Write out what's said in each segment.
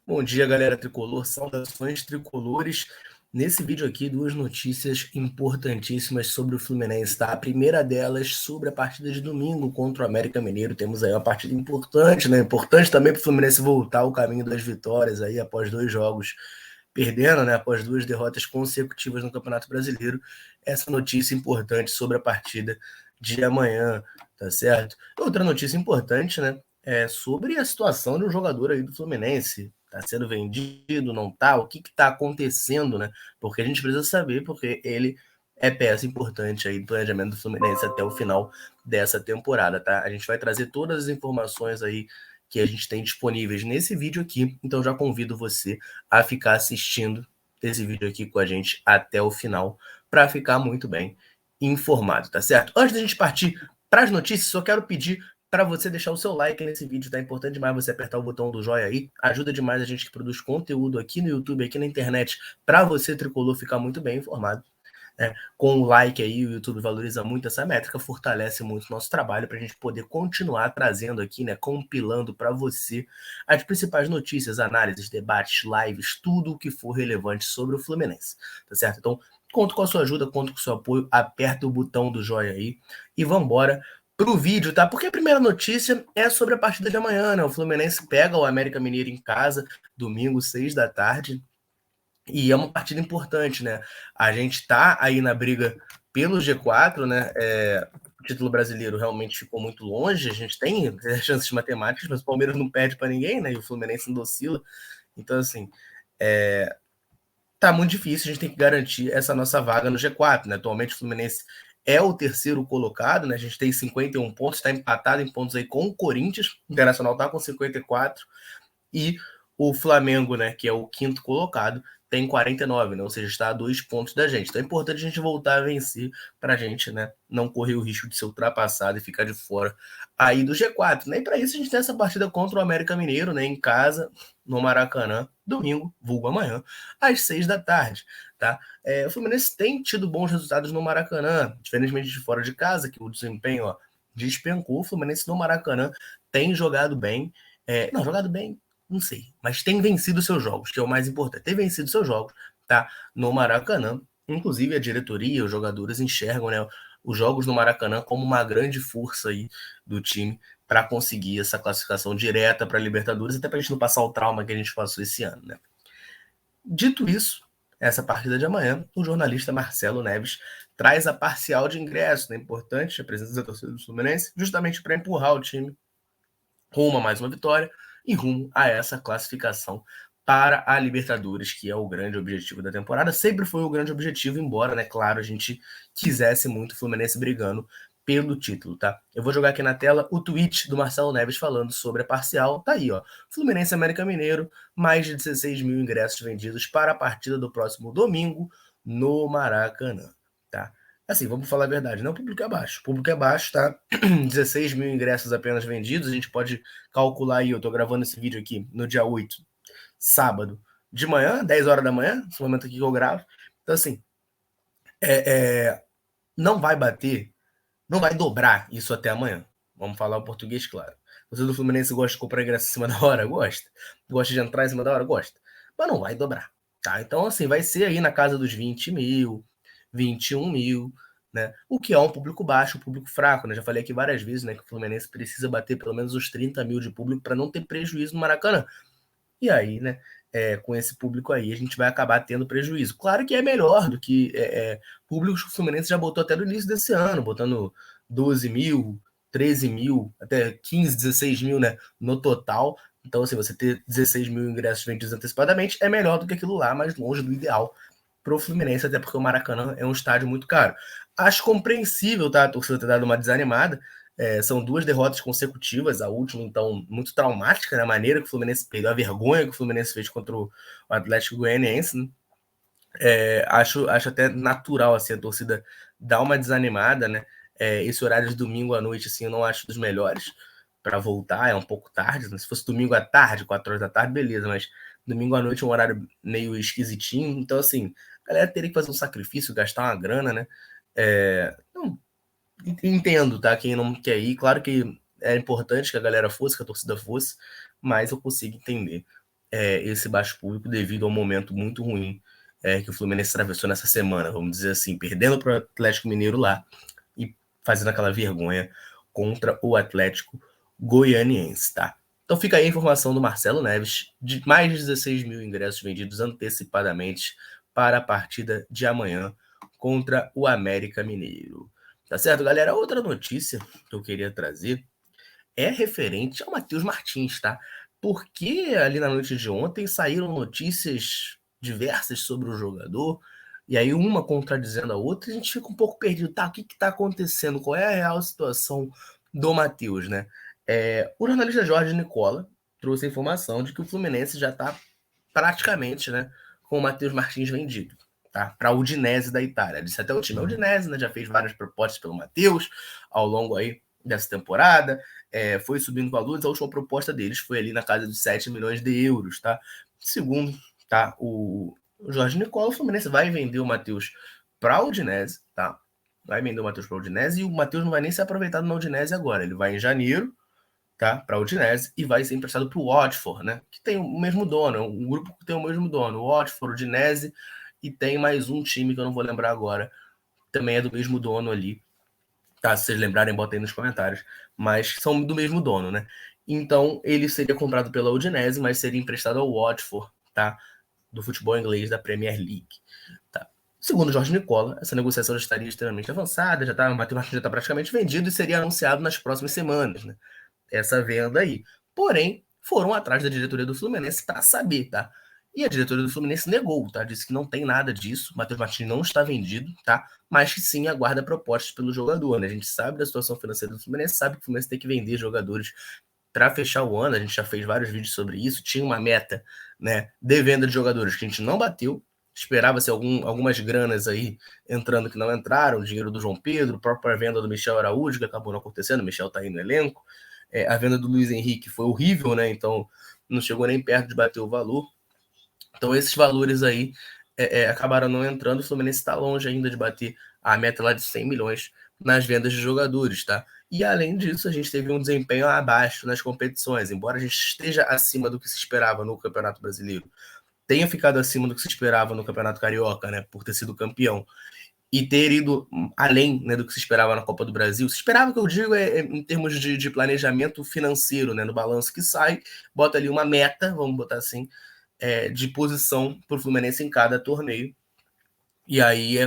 Bom dia, galera tricolor, saudações tricolores. Nesse vídeo aqui, duas notícias importantíssimas sobre o Fluminense, tá? A primeira delas sobre a partida de domingo contra o América Mineiro. Temos aí uma partida importante, né? Importante também para o Fluminense voltar ao caminho das vitórias aí após dois jogos perdendo, né? Após duas derrotas consecutivas no Campeonato Brasileiro. Essa notícia importante sobre a partida de amanhã, tá certo? Outra notícia importante, né? É sobre a situação de um jogador aí do Fluminense. Tá sendo vendido, não tá? O que tá acontecendo, né? Porque a gente precisa saber, porque ele é peça importante aí do planejamento do Fluminense até o final dessa temporada, tá? A gente vai trazer todas as informações aí que a gente tem disponíveis nesse vídeo aqui, então já convido você a ficar assistindo esse vídeo aqui com a gente até o final para ficar muito bem informado, tá certo? Antes da gente partir para as notícias, só quero pedir para você deixar o seu like nesse vídeo, tá? É importante demais você apertar o botão do joinha aí, ajuda demais a gente que produz conteúdo aqui no YouTube, aqui na internet, para você, tricolor, ficar muito bem informado. Com o like aí, o YouTube valoriza muito essa métrica, fortalece muito o nosso trabalho para a gente poder continuar trazendo aqui, né, compilando para você as principais notícias, análises, debates, lives, tudo o que for relevante sobre o Fluminense, tá certo? Então, conto com a sua ajuda, conto com o seu apoio, aperta o botão do joinha aí e vambora pro vídeo, tá? Porque a primeira notícia é sobre a partida de amanhã, né? O Fluminense pega o América Mineiro em casa, domingo, 6 da tarde, e é uma partida importante, né? A gente tá aí na briga pelo G4, né? O título brasileiro realmente ficou muito longe. A gente tem chances matemáticas, mas o Palmeiras não perde para ninguém, né? E o Fluminense não oscila. Então, assim, tá muito difícil. A gente tem que garantir essa nossa vaga no G4, né? Atualmente o Fluminense é o terceiro colocado, né? A gente tem 51 pontos, está empatado em pontos aí com o Corinthians. O Internacional tá com 54 e o Flamengo, né, que é o quinto colocado, tem 49, né? Ou seja, está a 2 pontos da gente. Então é importante a gente voltar a vencer para a gente, né, não correr o risco de ser ultrapassado e ficar de fora aí do G4, né? E para isso a gente tem essa partida contra o América Mineiro, né, em casa, no Maracanã, domingo, vulgo amanhã, às 6 da tarde, tá? O Fluminense tem tido bons resultados no Maracanã, diferentemente de fora de casa, que o desempenho, ó, despencou. O Fluminense no Maracanã tem jogado bem, não, jogado bem, não sei, mas tem vencido seus jogos, que é o mais importante. Tem vencido seus jogos, tá? No Maracanã. Inclusive a diretoria, os jogadores enxergam, né, os jogos no Maracanã como uma grande força aí do time para conseguir essa classificação direta para a Libertadores, até para a gente não passar o trauma que a gente passou esse ano, né? Dito isso, essa partida de amanhã, o jornalista Marcelo Neves traz a parcial de ingresso, né, importante, a presença da torcida do Fluminense, justamente para empurrar o time rumo a mais uma vitória e rumo a essa classificação para a Libertadores, que é o grande objetivo da temporada. Sempre foi o grande objetivo, embora, né, claro, a gente quisesse muito o Fluminense brigando pelo título, tá? Eu vou jogar aqui na tela o tweet do Marcelo Neves falando sobre a parcial. Tá aí, ó. Fluminense América Mineiro, mais de 16 mil ingressos vendidos para a partida do próximo domingo no Maracanã, tá? Assim, vamos falar a verdade, não, o público é baixo. O público é baixo, tá? 16 mil ingressos apenas vendidos. A gente pode calcular aí. Eu tô gravando esse vídeo aqui no dia 8, sábado, de manhã, 10 horas da manhã, esse momento aqui que eu gravo. Então, assim, não vai bater, não vai dobrar isso até amanhã. Vamos falar o português, claro. Você do Fluminense gosta de comprar ingresso em cima da hora? Gosta. Gosta de entrar em cima da hora? Gosta. Mas não vai dobrar, tá? Então, assim, vai ser aí na casa dos 20 mil, 21 mil, né? O que é um público baixo, um público fraco, né? Já falei aqui várias vezes, né, que o Fluminense precisa bater pelo menos os 30 mil de público para não ter prejuízo no Maracanã. E aí, né, com esse público aí, a gente vai acabar tendo prejuízo. Claro que é melhor do que públicos que o Fluminense já botou até no início desse ano, botando 12 mil, 13 mil, até 15, 16 mil, né, no total. Então, assim, você ter 16 mil ingressos vendidos antecipadamente é melhor do que aquilo lá, mas longe do ideal para o Fluminense, até porque o Maracanã é um estádio muito caro. Acho compreensível, tá, a torcida ter dado uma desanimada. São duas derrotas consecutivas, a última, então, muito traumática, né? A maneira que o Fluminense perdeu, a vergonha que o Fluminense fez contra o Atlético Goianiense, né? Acho até natural, assim, a torcida dar uma desanimada, né? Esse horário de domingo à noite, assim, eu não acho dos melhores para voltar, é um pouco tarde, né? Se fosse domingo à tarde, 4 horas da tarde, beleza, mas domingo à noite é um horário meio esquisitinho, então, assim, a galera teria que fazer um sacrifício, gastar uma grana, né? Não, entendo, tá? Quem não quer ir, claro que é importante que a galera fosse, que a torcida fosse, mas eu consigo entender. esse baixo público devido ao momento muito ruim que o Fluminense atravessou nessa semana, vamos dizer assim, perdendo para o Atlético Mineiro lá e fazendo aquela vergonha contra o Atlético Goianiense, tá? Então fica aí a informação do Marcelo Neves, de mais de 16 mil ingressos vendidos antecipadamente para a partida de amanhã contra o América Mineiro. Tá certo, galera? Outra notícia que eu queria trazer é referente ao Matheus Martins, tá? Porque ali na noite de ontem saíram notícias diversas sobre o jogador, e aí uma contradizendo a outra, e a gente fica um pouco perdido, tá? O que está acontecendo? Qual é a real situação do Matheus, né? O jornalista Jorge Nicola trouxe a informação de que o Fluminense já está praticamente, né, com o Matheus Martins vendido, tá? Para a Udinese da Itália. Disse até o time Udinese, né? Já fez várias propostas pelo Matheus ao longo aí dessa temporada, foi subindo valores. A última proposta deles foi ali na casa dos 7 milhões de euros, tá? Segundo, tá, o Jorge Nicola, o Fluminense vai vender o Matheus para a Udinese, tá? Vai vender o Matheus para a Udinese, e o Matheus não vai nem ser aproveitado na Udinese agora. Ele vai em janeiro, tá, para a Udinese, e vai ser emprestado para o Watford, né? Que tem o mesmo dono, um grupo que tem o mesmo dono, o Watford, Udinese, e tem mais um time que eu não vou lembrar agora, também é do mesmo dono ali. Tá, se vocês lembrarem, botem aí nos comentários. Mas são do mesmo dono, né? Então, ele seria comprado pela Udinese, mas seria emprestado ao Watford, tá? Do futebol inglês da Premier League. Tá? Segundo Jorge Nicola, essa negociação já estaria extremamente avançada, o Matheus Martins já está praticamente vendido e seria anunciado nas próximas semanas, né? Essa venda aí. Porém, foram atrás da diretoria do Fluminense para saber, tá? E a diretoria do Fluminense negou, tá? Disse que não tem nada disso, Matheus Martins não está vendido, tá? Mas que sim aguarda propostas pelo jogador, né? A gente sabe da situação financeira do Fluminense, sabe que o Fluminense tem que vender jogadores para fechar o ano. A gente já fez vários vídeos sobre isso, tinha uma meta, né, de venda de jogadores que a gente não bateu. Esperava-se algumas granas aí entrando que não entraram, o dinheiro do João Pedro, a própria venda do Michel Araújo, que acabou não acontecendo, o Michel tá aí no elenco. A venda do Luiz Henrique foi horrível, né? Então não chegou nem perto de bater o valor. Então esses valores aí acabaram não entrando. O Fluminense está longe ainda de bater a meta lá de 100 milhões nas vendas de jogadores, tá? E além disso, a gente teve um desempenho abaixo nas competições, embora a gente esteja acima do que se esperava no Campeonato Brasileiro, tenha ficado acima do que se esperava no Campeonato Carioca, né, por ter sido campeão, e ter ido além, né, do que se esperava na Copa do Brasil. Se esperava, que eu digo, em termos de planejamento financeiro, né, no balanço que sai, bota ali uma meta, vamos botar assim, de posição para o Fluminense em cada torneio. E aí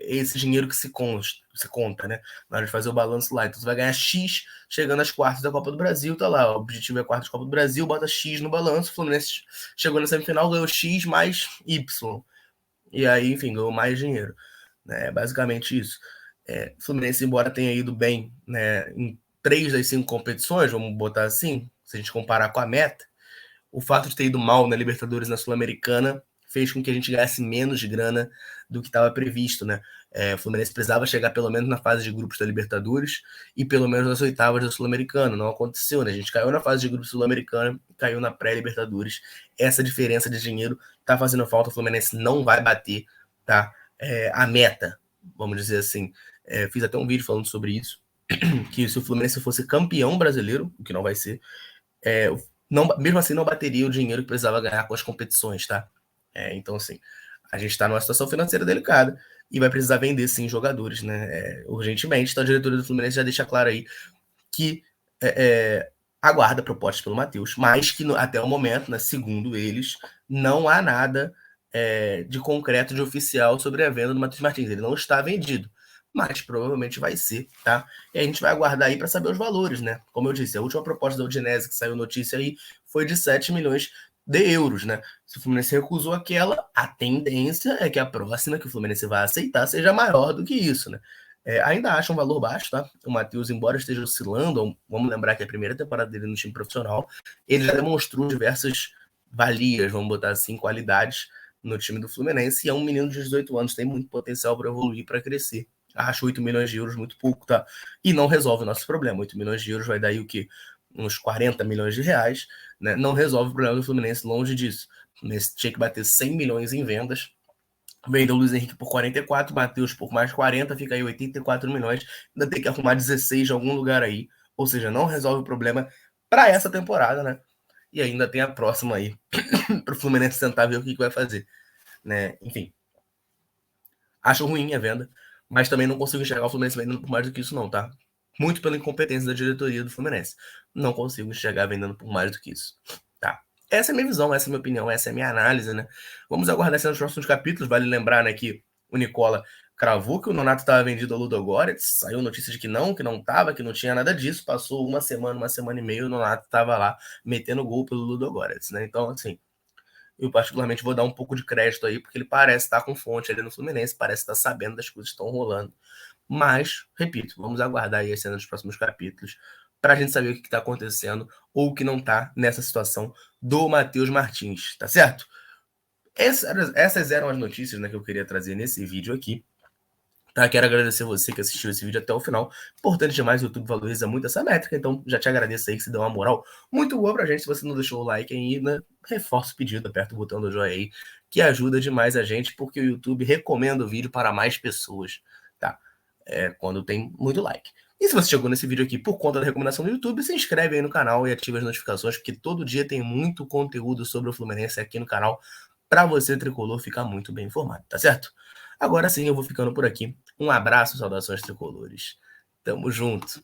esse dinheiro que se conta, né? Na hora de fazer o balanço lá. Então você vai ganhar X chegando às quartas da Copa do Brasil, tá lá. O objetivo é quartas da Copa do Brasil, bota X no balanço. O Fluminense chegou na semifinal, ganhou X mais Y. E aí, enfim, ganhou mais dinheiro. É basicamente isso. O Fluminense, embora tenha ido bem, né, em 3 das 5 competições, vamos botar assim, se a gente comparar com a meta, o fato de ter ido mal na Libertadores, na Sul-Americana, fez com que a gente ganhasse menos grana do que estava previsto, né? O Fluminense precisava chegar pelo menos na fase de grupos da Libertadores e pelo menos nas oitavas da Sul-Americana. Não aconteceu, né? A gente caiu na fase de grupos Sul-Americana e caiu na pré-Libertadores. Essa diferença de dinheiro tá fazendo falta. O Fluminense não vai bater, tá? A meta, vamos dizer assim. Fiz até um vídeo falando sobre isso, que se o Fluminense fosse campeão brasileiro, o que não vai ser, não, mesmo assim não bateria o dinheiro que precisava ganhar com as competições, tá? Então, assim, a gente está numa situação financeira delicada e vai precisar vender, sim, jogadores, né? Urgentemente. Então, a diretoria do Fluminense já deixa claro aí que aguarda propostas pelo Matheus, mas que até o momento, né, segundo eles, não há nada de concreto, de oficial sobre a venda do Matheus Martins. Ele não está vendido, mas provavelmente vai ser, tá? E a gente vai aguardar aí para saber os valores, né? Como eu disse, a última proposta da Udinese que saiu notícia aí foi de 7 milhões de euros, né? Se o Fluminense recusou aquela, a tendência é que a próxima que o Fluminense vai aceitar seja maior do que isso, né? Ainda acha um valor baixo, tá? O Matheus, embora esteja oscilando, vamos lembrar que é a primeira temporada dele no time profissional, ele já demonstrou diversas valias, vamos botar assim, qualidades no time do Fluminense, e é um menino de 18 anos, tem muito potencial para evoluir, para crescer. Acho 8 milhões de euros muito pouco, tá? E não resolve o nosso problema. 8 milhões de euros vai dar aí o quê? Uns 40 milhões de reais, né? Não resolve o problema do Fluminense, longe disso. O Fluminense tinha que bater 100 milhões em vendas. Vendeu o Luiz Henrique por 44, Matheus por mais 40, fica aí 84 milhões. Ainda tem que arrumar 16 de algum lugar aí. Ou seja, não resolve o problema para essa temporada, né? e ainda tem a próxima aí para o Fluminense tentar ver o que vai fazer, né? Enfim, acho ruim a venda, mas também não consigo enxergar o Fluminense vendendo por mais do que isso não, tá? Muito pela incompetência da diretoria do Fluminense. Não consigo enxergar vendendo por mais do que isso, tá? Essa é a minha visão, essa é a minha opinião, essa é a minha análise, né? Vamos aguardar nos próximos capítulos. Vale lembrar, né, que o Nicola cravou que o Nonato estava vendido ao Ludogorets, saiu notícia de que não estava, que não tinha nada disso, passou uma semana e meia, o Nonato estava lá metendo gol pelo Ludogorets, né? Então, assim, eu particularmente vou dar um pouco de crédito aí, porque ele parece estar com fonte ali no Fluminense, parece estar sabendo das coisas que estão rolando. Mas, repito, vamos aguardar aí as cenas dos próximos capítulos para a gente saber o que está acontecendo ou o que não está nessa situação do Matheus Martins, tá certo? Essas eram as notícias, né, que eu queria trazer nesse vídeo aqui. Tá, quero agradecer você que assistiu esse vídeo até o final. Importante demais, o YouTube valoriza muito essa métrica, então já te agradeço aí que você deu uma moral muito boa pra gente. Se você não deixou o like ainda, reforça o pedido, aperta o botão do joinha aí, que ajuda demais a gente, porque o YouTube recomenda o vídeo para mais pessoas, tá? Quando tem muito like. E se você chegou nesse vídeo aqui por conta da recomendação do YouTube, se inscreve aí no canal e ativa as notificações, porque todo dia tem muito conteúdo sobre o Fluminense aqui no canal, para você, tricolor, ficar muito bem informado, tá certo? Agora sim, eu vou ficando por aqui. Um abraço, saudações tricolores. Tamo junto.